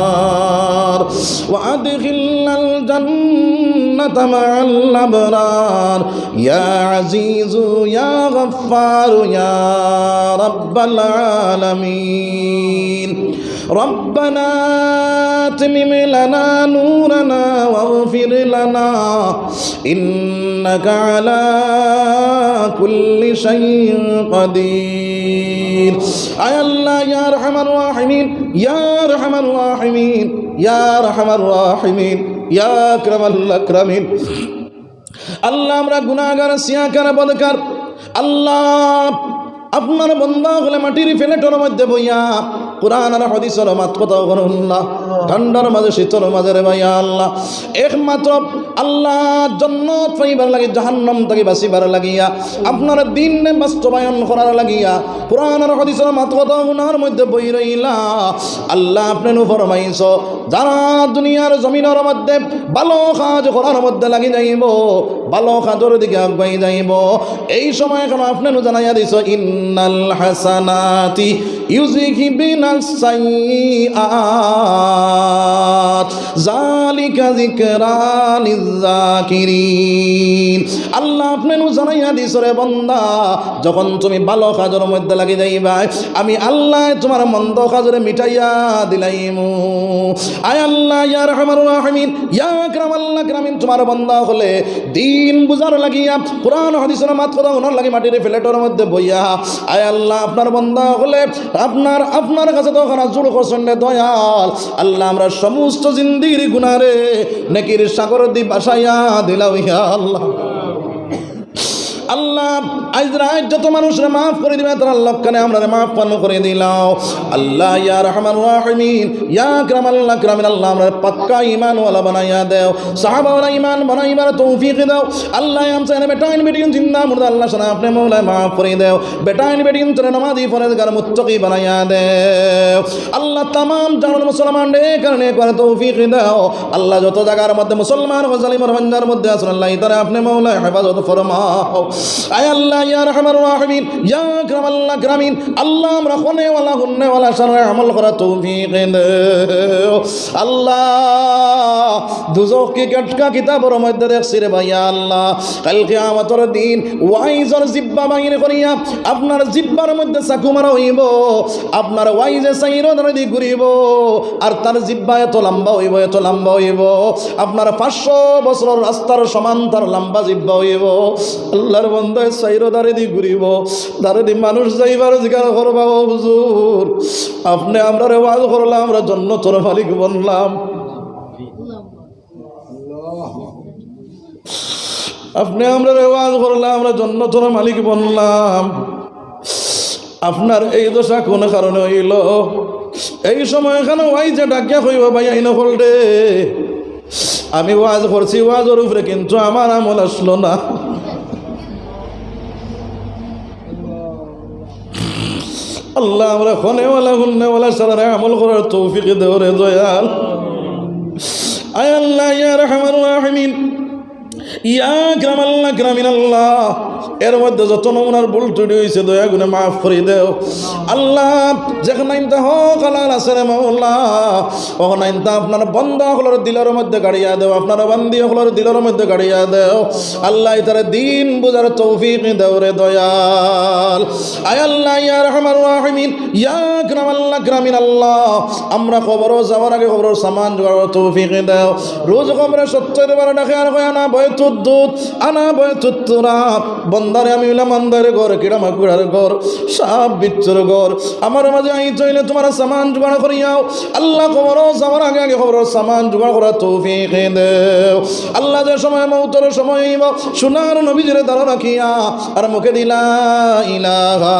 وأدخلنا الجنة مع الأبرار يا عزيز يا غفار يا رب العالمين ربنا أتمم لنا نورنا واغفر لنا إنك على كل شيء قدير أي الله يا أرحم الراحمين يا أرحم الراحمين يا أرحم الراحمين يا أكرم الأكرمين আল্লাহ আমরা গুনাহগার সিয়াকার বদকার আল্লাহ আপনার বন্দা হলে মাটির ফেলেটোর মধ্যে বইয়া কোরআন আর হাদিসের মাত কথা বলুল্লাহ ঠান্ডার মাঝে শীতল মাঝে রে ভাইয়া আল্লাহ একমাত্র আল্লাহ জান্নাত পাইবার লাগি জাহান্নাম থেকে বাঁচিবার লাগিয়া আপনার দিন বাস্তবায়ন করার লাগিয়া কোরআন আর হাদিসের মাত কথা গুনার মধ্যে বই রইলা আল্লাহ আপনি নু ফরমাইছ যারা দুনিয়ার জমিনের মধ্যে ভালো কাজ করার মধ্যে লাগি যাইব ভালো কাজের দিকে আগাই যাইব এই সময় কেন আপনি নু জানাইয়া দিছ ইন্নাল হাসানাতি ইউযহিবিনাস সাইয়্যাত যালিকা যিকরা লিয-যাকিরিন আল্লাহ আপনি নু জানাইয়া দিছ রে বান্দা যখন তুমি ভালো কাজের মধ্যে লাগি যাইবা আমি আল্লাহ তোমার মন্দ কাজের মিটাইয়া দিলাইমু আয় আল্লাহ ইয়া রাহমানুর রাহিমিন ইয়া আকরামাল আকরামিন তোমার বান্দা হলে দিন বুঝার লাগিয়া কোরআন হাদিসের মাত কথা ওনার লাগি মাটির ফ্ল্যাটের মধ্যে বইয়া আয় আল্লাহ আপনার বান্দা হলে আপনার কাছে তো ওখানে জোর করছেন দয়াল আল্লাহ আমরা সমস্ত জিন্দিগির গুনারে নেকির সাগর দি বাসাইয়া দিলাম ইয়া আল্লাহ আল্লাহ আজ রাত যত মানুষরা মাফ করে দিবে তার লক্ষণে আমরা মাফ পান করে দিলাম আল্লাহ ইয়া রহমান রাহিমিন ইয়া আকরামাল আকরামিন আল্লাহ আমরা পাক্কা ঈমান ওয়ালা বানাইয়া দাও সাহাবা ওয়ালা ঈমান বানাইবার তৌফিক দাও আল্লাহ আমসানে বেটাইন বেটিন জিন্দা মুর্দা আল্লাহ সানা আপনি মওলা মাফ করে দাও বেটাইন বেটিন তোরে নামাজি ফরজগার মুত্তাকি বানাইয়া দাও আল্লাহ तमाम জানার মুসলমান রে কারণে করে তৌফিক দাও আল্লাহ যত জায়গার মধ্যে মুসলমান ও জালিমের ভান্ডার মধ্যে আছেন আল্লাহ তারা আপনি মওলা হেফাজত ফরমাও আয় আল্লাহ ইয়া রহমান রাহিমিন ইয়া আকরামাল আকরামিন আল্লাহ আমরা কোনে ওয়ালা হুন্নে ওয়ালা শাররে আমল করা তৌফিক দাও আল্লাহ দুজখ কি কাটকা কিতাবের মধ্যে দেখছি রে ভাইয়া আল্লাহ কাল কিয়ামতের দিন ওয়াইজর জিব্বা বাইরে করিয়া আপনার জিব্বার মধ্যে চাকু মারা হইব আপনার ওয়াইজে সাইরো ধরে ঘুরিব আর তার জিব্বা এত লম্বা হইব এত লম্বা হইব আপনার 500 বছর রাস্তার সমান তার লম্বা জিব্বা হইব আল্লাহর বন্ধু সাইরো দাঁড়ে দি ঘুরিব দাঁড়ে দি মানুষ যাইবার জিজ্ঞার করবা হুজুর আপনি আমরা ওয়াজ করলাম আমরা জান্নাতের মালিক বনলাম আপনি আমরা ওয়াজ করলাম আমরা জান্নাতের মালিক বনলাম আপনার এই দশা কোন কারণে হইল এই সময় এখানে ওয়াই যে ডাকিয়া কইব ভাই আইন হলডে আমি ওয়াজ করছি ওয়াজের উপরে কিন্তু আমার আমল আসলো না আল্লাহ আমরা খনেওয়ালা হুন্নেওয়ালা সারা আমল করার তৌফিক দেও রে দয়াল আয় আল্লাহ ইয়া রহমান রাহিমিন ইয়া আকরামাল আকরামিন আল্লাহ এর মধ্যে যত নমুনার ভুল ত্রুটি হয়েছে দয়া গুণে মাফ করে দেও আল্লাহ যেখানে ইনতা হক হালাল আছে রে মাওলা ওখানে ইনতা আপনার বন্দা হলর দিলের মধ্যে গাড়িয়া দেও আপনার বান্দি হলর দিলের মধ্যে গাড়িয়া দেও আল্লাহ তার দিন বুঝার তৌফিক দেও রে দয়াল আয় আল্লাহ ইয়া রহমান রাহিমিন ইয়া আকরামাল আকরামিন আল্লাহ আমরা খবর যাওয়ার আগে খবর সামান জোগাড় তৌফিক দেও রোজ খবরে সত্য দেবার ডাকে আর কয় না বয় তুদ্দুত আনা বয় তুত্তুরা বন্দারে আমি হইলাম আন্দারে ঘর কিড়া মাকুড়ার ঘর সাপ বিচ্ছুর ঘর আমার মাঝে আই চাইলে তোমার সামান জোগাড় করিয়াও আল্লাহ খবর যাওয়ার আগে আগে খবর সামান জোগাড় করা তৌফিক দেও আল্লাহ যে সময় মৌতর সময় হইব সোনার নবীজিরে দ্বারা রাখিয়া আর মুখে দিলা ইলাহা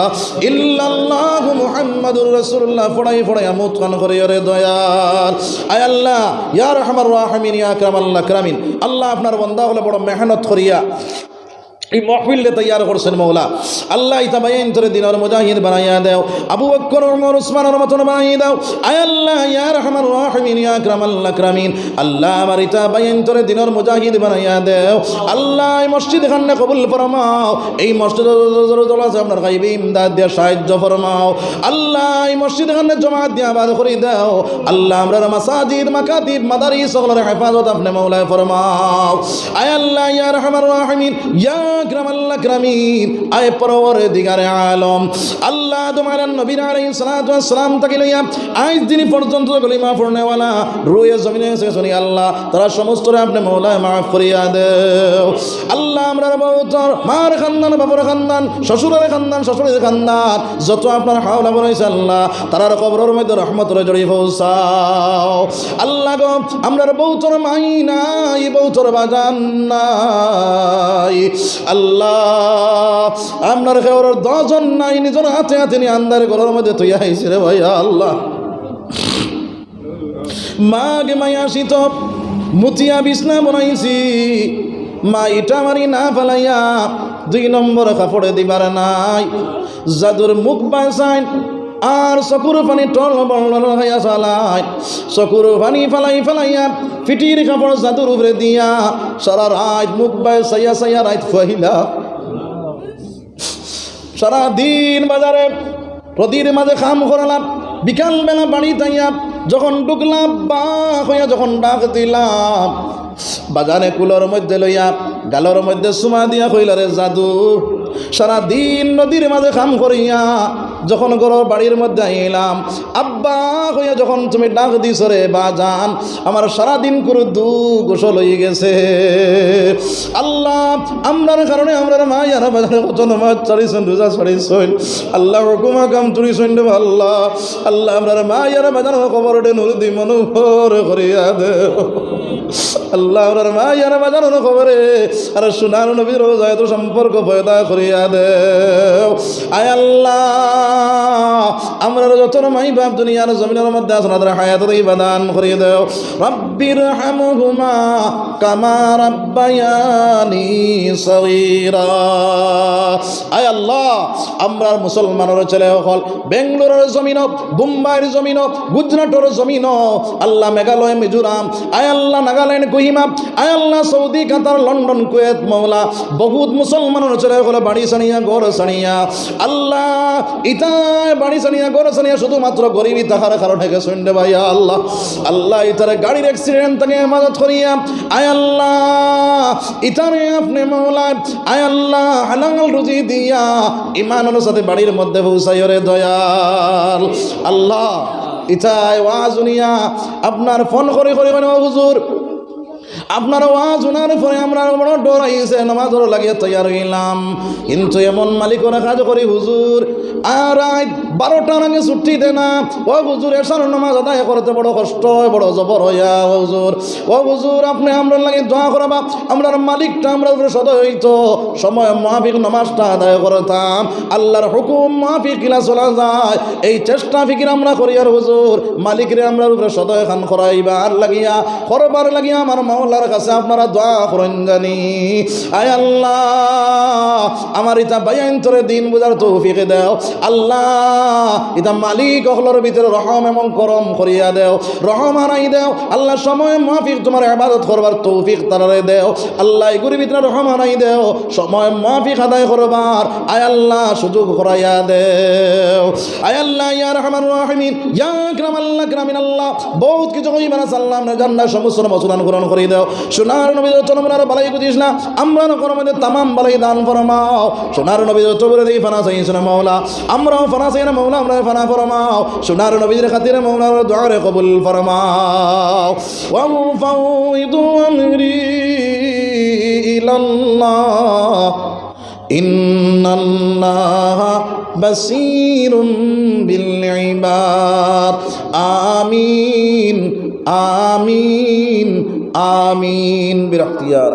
ইল্লাল্লাহ মুহাম্মাদুর রাসূলুল্লাহ ফড়াই ফড়াই আমুত কান করে রে দয়াল আয় আল্লাহ ইয়া রহমান রাহিমিন ইয়া আকরামাল আকরামিন আল্লাহ আপনার বান্দা হলে মৌলা বড় মেহনত করিয়া এই মহফিলে তৈয়ার করছেন মৌলা আল্লাহ ইতা বাইন তোরে দিনের মুজাহিদ বানাইয়া দাও আবু বকর ওমর ওসমানের মতন বানাইয়া দাও আয় আল্লাহ ইয়া রাহমার রাহিমিন ইয়া আকরামাল আকরামিন আল্লাহ আমার ইতা বাইন তোরে দিনের মুজাহিদ বানাইয়া দাও আল্লাহ এই মসজিদ খানে কবুল ফরমাও এই মসজিদ আছে আপনার গায়বী ইমদাদ দিয়া সাহায্য ফরমাও আল্লাহ এই মসজিদ খানে জামাত দিয়া আবাদ করে দাও আল্লাহ আমরা মাসাজিদ মাকাতিব মাদারিস সকলের হেফাজত আপনি মৌলা ফরমাও আয় আল্লাহ ইয়া রাহমার রাহিমিন ইয়া আকরামাল আকরামিন আয় পরওয়ারদিগারে আলম আল্লাহ তোমার নবীর আলাইহিস সালাতু ওয়াস সালাম থেকে লইয়া আজ দিন পর্যন্ত কলিমা পড়নেওয়ালা রুয়ে জমিনে এসে শুনি আল্লাহ তারা সমস্তরে আপনি মওলা মাফ করিয়া দাও আল্লাহ আমরা বহুতর মার খানদান বাবার খানদান শ্বশুরের খানদান শ্বশুরের খানদান যত আপনার হাওলা বলাইছে আল্লাহ তারার কবরের মধ্যে রহমতের জড়িয়ে পৌঁছাও আল্লাহ গো আমরা বহুতর মাই নাই বহুতর বাজান নাই আল্লাহ আপনার খেওয়ার 10 জন নাই নিজের হাতে হাতে নিয়ে আন্দার ঘরের মধ্যে তুই আইসি রে ভাইয়া আল্লাহ মাগে মায়া শীত মুতিয়া বিছনা বানাইছি মা ইটা মারি না ফেলাইয়া 2 নম্বর কাপড়ে দিবার নাই জাদুর মুখ বাঁচাই আর চকুর পানি টল বল হইয়া চালাই চকুর পানি ফেলাইয়া ফিটির কাপড় জাদুর উপরে দিয়া সারা রাত মুখ বাই চাইয়া রাত ফহিলা সারা দিন বাজারে প্রতির মাঝে খাম করলাম বিকাল বেলা বাড়ি তাইয়া যখন ঢুকলাম বা হইয়া যখন ডাক দিলাম বাজারে কুলোর মধ্যে লইয়া গালোর মধ্যে সুমা দিয়া কইলারে জাদু সারা দিন নদীর মাঝে খাম করিয়া যখন গরো বাড়ির মধ্যে আইলাম আব্বা হইয়া যখন তুমি ডাক দিছ রে বাজান আমার সারাদিন করে গোসল হয়ে গেছে আল্লাহ আমরার কারণে আমরার মা ইয়ারা বাজারে কত নামাজ ছাড়িছেন রোজা ছাড়িছেন আল্লাহ হুকুমা কাম তুলিছেন রে আল্লাহ আল্লাহ আমরার মা ইয়ারা বাজার খবরটে নুর দি মনোহর করিয়া দে আল্লাহ আমরার মা ইয়ারা বাজার খবরে আর সোনার নবীর রোজায় তো সম্পর্ক পয়দা করিয়া দে আয় আল্লাহ আমরা যত মাই বাপ দুনিয়ার জমিনের মধ্যে আছেন তাদের হায়াতের ইবাদান করিয়ে দাও রব্বির হামহুমা কামা রাব্বায়ানি সগীরা আয় আল্লাহ আমরা মুসলমানের ছেলে হল বেঙ্গালুরুর জমিন মুম্বাইয়ের জমিন গুজরাটের জমিন আল্লাহ মেঘালয় মিজোরাম আয় আল্লাহ নাগাল্যান্ড কোহিমা আয় আল্লাহ সৌদি কাতার লন্ডন কুয়েত মওলা বহুত মুসলমানের ছেলে হল বাড়ি সানিয়া ঘর সানিয়া আল্লাহ ইতায় বাড়ি সানিয়া ঘর সানিয়া শুধুমাত্র গরিবী থাকার কারণে গেছেন রে ভাইয়া আল্লাহ আল্লাহ ইতারে গাড়ির অ্যাক্সিডেন্ট থেকে হেফাজত করিয়া আয় আল্লাহ ইতারে আপনি মওলা আয় আল্লাহ হালাল রুজি দিয়া ইমানের সাথে বাড়ির মধ্যে পৌঁছাই রে দয়াল আল্লাহ ইতায় ওয়াজ শুনিয়া আপনার ফোন করে ও হুজুর আপনার ওয়াজ শোনার পরে আমরা বড় ডরাইছে নামাজের লাগিয়ে তৈয়ার হইলাম কিন্তু এমন মালিকের কাজ করি হুজুর আর রাত 12টার আগে ছুটি দে না ও হুজুর এসার নামাজ আদায় করতে বড় কষ্ট হয় বড় জবর হইয়া ও হুজুর আপনি আমরা লাগে দোয়া করবা আমরার মালিকটা আমরা উপরে সদয় হইতো সময় মাফিক নামাজটা আদায় করতাম আল্লাহর হুকুম মাফিক কিলা চলা যায় এই চেষ্টা ফিকির আমরা করি আর হুজুর মালিকরে আমরা উপরে সদয় খান করাইবার লাগিয়া করবার লাগিয়া আমার মাওলার কাছে আপনারা দোয়া করেন জানি আয় আল্লাহ আমার ইতা বায়ান তোরে দিন বুঝার তৌফিক দাও আল্লাহ ইতা মালিক হলর ভিতরে রহম এবং করম করিয়া দেও রহম আনাই দেও আল্লাহ সময় মাফিক তোমার ইবাদত করবার তৌফিক তারারে দেও আল্লাহ এগুলির ভিতরে রহম আনাই দেও সময় মাফিক আদায় করবার আয় আল্লাহ সুযোগ করাইয়া দেও আয় আল্লাহ ইয়া রহমান রাহিমিন ইয়া আকরামাল আকরামিন আল্লাহ বহুত কিছু কইবার আল্লাহ আমরা জান্নাত সমস্ত মসুলান গ্রহণ করে দেও সোনার নবী চরমনার বালাই বুঝিস না আমরা কর্মদের তামাম বালাই দান ফরমাও সোনার নবী চবরে দেই ফানা চাইছ না মাওলা আমরাও ফানা চাই না মাওলা আমরা ফানা ফরমাও সোনার নবীর খাতিরে মাওলা দোয়া রে কবুল ফরমাও ওয়া মুফাউইদু আমরি ইলাল্লাহ ইন্নাল্লাহা বাসীরুম বিল ইবাদ আমিন আমিন আমিন বিরহমাতিকা